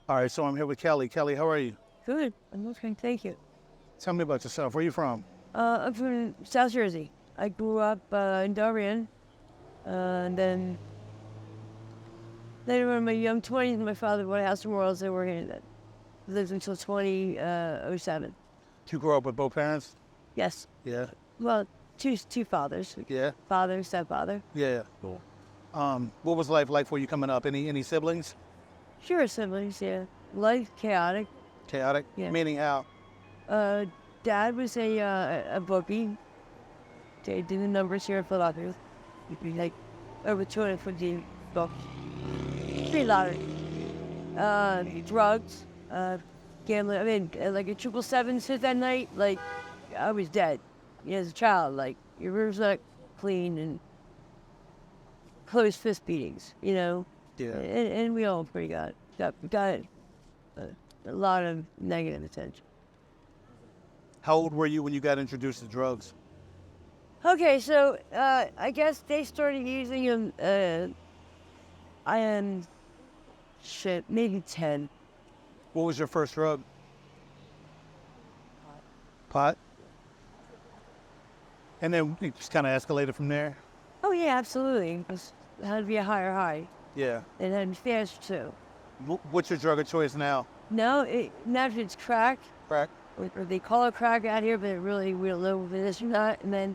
All right, so I'm here with Kelly. Kelly, how are you? Good. I'm okay. Thank you. Tell me about yourself. Where you from? I'm from South Jersey. I grew up in Darien, and then later on in my young 20s, my father bought a house in Royals and we're here. Lived until 2007. You grew up with both parents? Yes. Yeah. Well, two fathers. Yeah. Father, stepfather. Yeah. Cool. What was life like for you coming up? Any siblings? Sure, siblings, yeah. Life chaotic. Chaotic? Yeah. Meaning how? Dad was a bookie. They did the numbers here in Philadelphia. It'd be like over 250 books. Free lottery. Drugs, gambling. I mean, like a 777 hit that night, like, I was dead. As a child, like, your room's not clean and closed fist beatings, you know? Yeah. And we all pretty got a lot of negative attention. How old were you when you got introduced to drugs? Okay, so I guess they started using them. I am maybe 10. What was your first drug? Pot. And then it just kind of escalated from there? Oh yeah, absolutely. It had to be a higher high. Yeah. It had to be fast too. What's your drug of choice now? No, now it's crack. Crack. Or they call it crack out here, but we don't know if it is or not. And then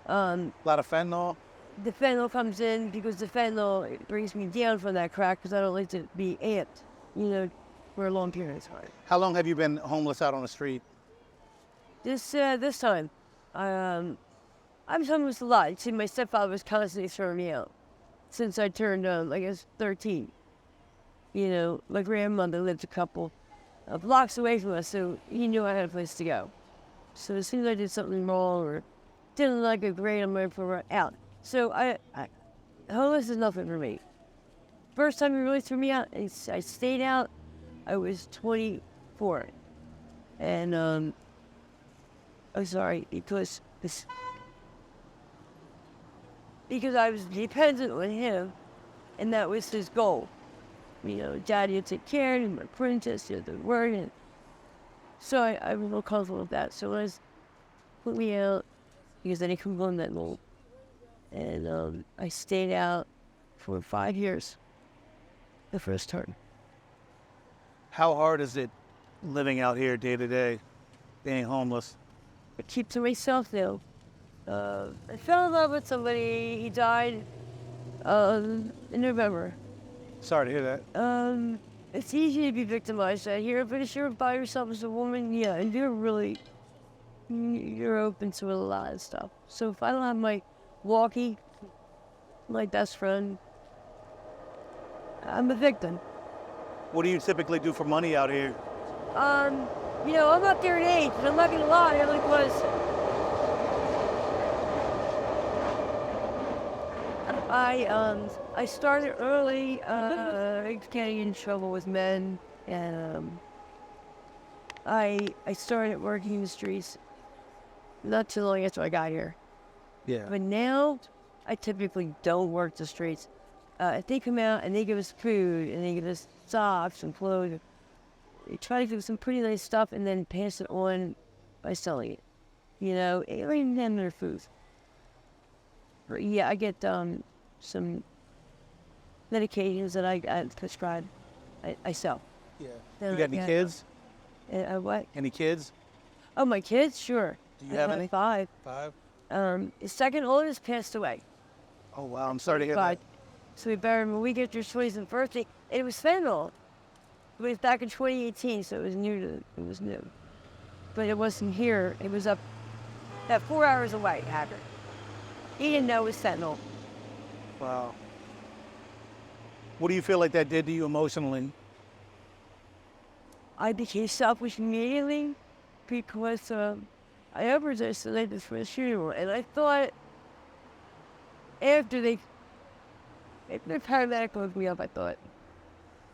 A lot of fentanyl? the fentanyl comes in because the fentanyl it brings me down from that crack because I don't like to be amped, for a long period of time. How long have you been homeless out on the street? This time, I was homeless a lot. See, my stepfather was constantly throwing me out since I turned, 13. My grandmother lived a couple of blocks away from us, so he knew I had a place to go. So as soon as I did something wrong or didn't like a grade, I'm ready for out. So homeless is nothing for me. First time he really threw me out, I stayed out. I was 24, and I'm sorry because I was dependent on him, and that was his goal. Daddy would take care of me, my princess, the word, and so I was real comfortable with that. So when I put me out, because I didn't come home that long, and I stayed out for 5 years, the first term. How hard is it living out here day to day, being homeless? I keep to myself now. I fell in love with somebody. He died in November. Sorry to hear that. It's easy to be victimized out here, but if you're by yourself as a woman, yeah, and you're open to a lot of stuff. So if I don't have my walkie, my best friend, I'm a victim. What do you typically do for money out here? I'm up there in age, but I'm not gonna lie, I like was. I started early, getting in trouble with men, and I started working in the streets not too long after I got here. Yeah. But now, I typically don't work the streets. If they come out and they give us food and they give us socks and clothes, they try to give us some pretty nice stuff and then pass it on by selling it. Even them their food. But yeah, I get some medications that I prescribe. I sell. Yeah. You got any kids? What? Any kids? Oh, my kids? Sure. Do you have any? 5. 5? His second oldest passed away. Oh, wow. I'm sorry to hear that. So we buried him a week after his 20th birthday. It was fentanyl. It was back in 2018, so it was new. But it wasn't here. It was up that 4 hours away, Haggard. He didn't know it was fentanyl. Wow. What do you feel like that did to you emotionally? I became selfish immediately because I overdosed the night before the funeral, and I thought after the paramedic woke me up, I thought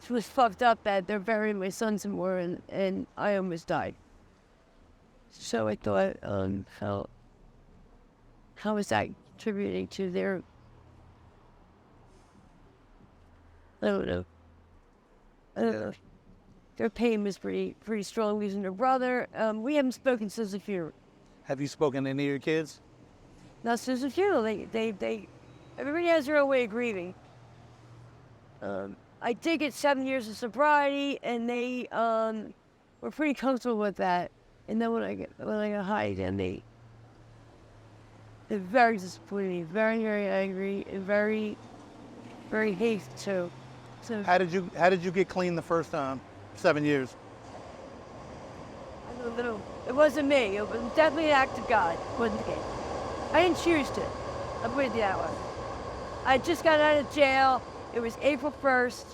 it was fucked up that they're burying my son somewhere, and I almost died. So I thought, how is that contributing to their? I don't know. their pain was pretty strong losing their brother. We haven't spoken since the funeral. Have you spoken to any of your kids? Not since the funeral. Everybody has their own way of grieving. I did get 7 years of sobriety, and they were pretty comfortable with that. And then when I got high again, they're very disappointed, very, very angry, and very, very hateful too. So How did you get clean the first time? 7 years. I don't know. It wasn't me. It was definitely an act of God. It wasn't me. I didn't choose to. I'll put it that way. I just got out of jail. It was April 1st.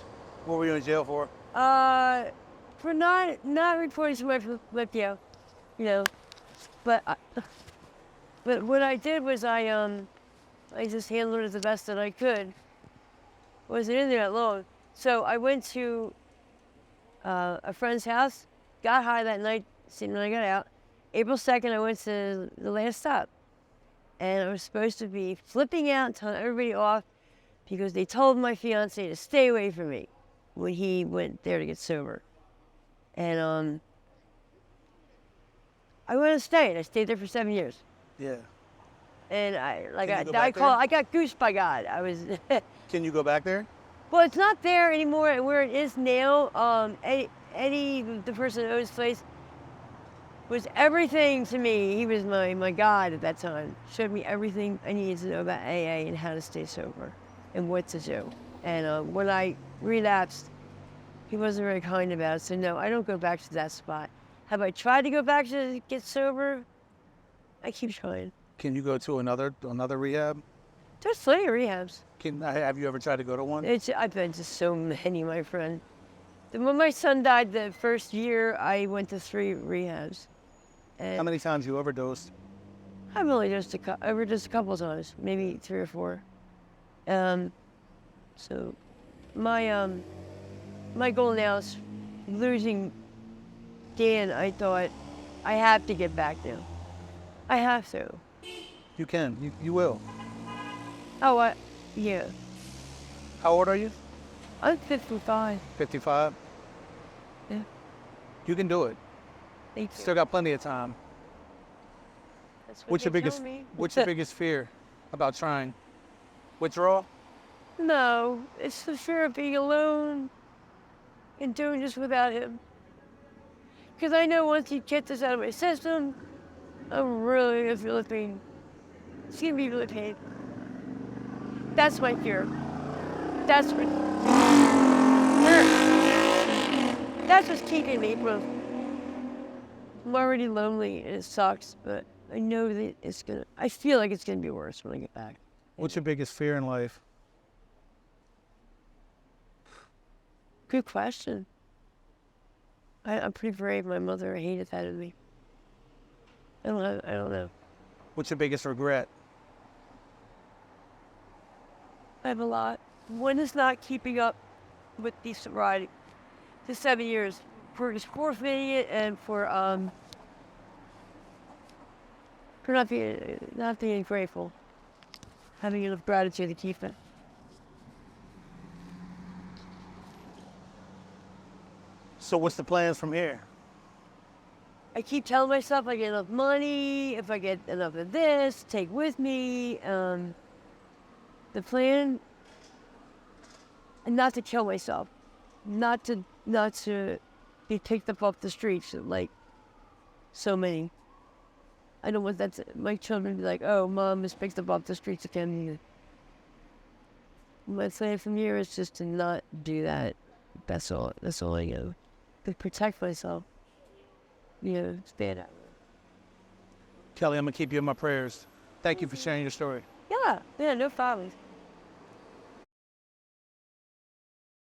What were you in jail for? For not reporting to Lithia, you know. But what I did was I just handled it the best that I could. Wasn't in there that long. So I went to a friend's house, got high that night, seen when I got out. April 2nd, I went to the last stop. And I was supposed to be flipping out, telling everybody off, because they told my fiance to stay away from me when he went there to get sober. And I went and stayed. I stayed there for 7 years. Yeah. And I got goosed by God. I was. Can you go back there? Well, it's not there anymore. And where it is now, Eddie, the person that owns the place, was everything to me. He was my guide at that time. Showed me everything I needed to know about AA and how to stay sober and what to do. And when I relapsed, he wasn't very kind about it. So no, I don't go back to that spot. Have I tried to go back to get sober? I keep trying. Can you go to another rehab? There's plenty of rehabs. Have you ever tried to go to one? I've been to so many, my friend. When my son died the first year, I went to 3 rehabs. And How many times you overdosed? I've only overdosed a couple of times, maybe 3 or 4. So my goal now is losing Dan. I thought I have to get back now. I have to. You can. You will. Oh, yeah. How old are you? I'm 55. 55? Yeah. You can do it. Thank you. Still got plenty of time. That's what What's your they biggest tell me. What's your biggest fear about trying? Withdrawal? No, it's the fear of being alone and doing this without him. Because I know once he gets this out of my system, I'm really gonna feel the pain. It's gonna be really painful. That's my fear. That's what's keeping me from. I'm already lonely and it sucks, but I know that I feel like it's gonna be worse when I get back. What's your biggest fear in life? Good question. I'm pretty brave. My mother hated that in me. I don't know. What's your biggest regret? I have a lot. One is not keeping up with the sobriety. The 7 years. For just forfeiting it and for not being grateful. Having enough gratitude to keep it. So what's the plans from here? I keep telling myself I get enough money, if I get enough of this, take with me. The plan, and not to kill myself, not to be picked up off the streets like so many. I don't want my children to be like, oh, mom is picked up off the streets again. My plan from here is just to not do that. That's all I know. To protect myself. Stay out. Kelly, I'm gonna keep you in my prayers. Thank you for sharing your story. Yeah, no problem.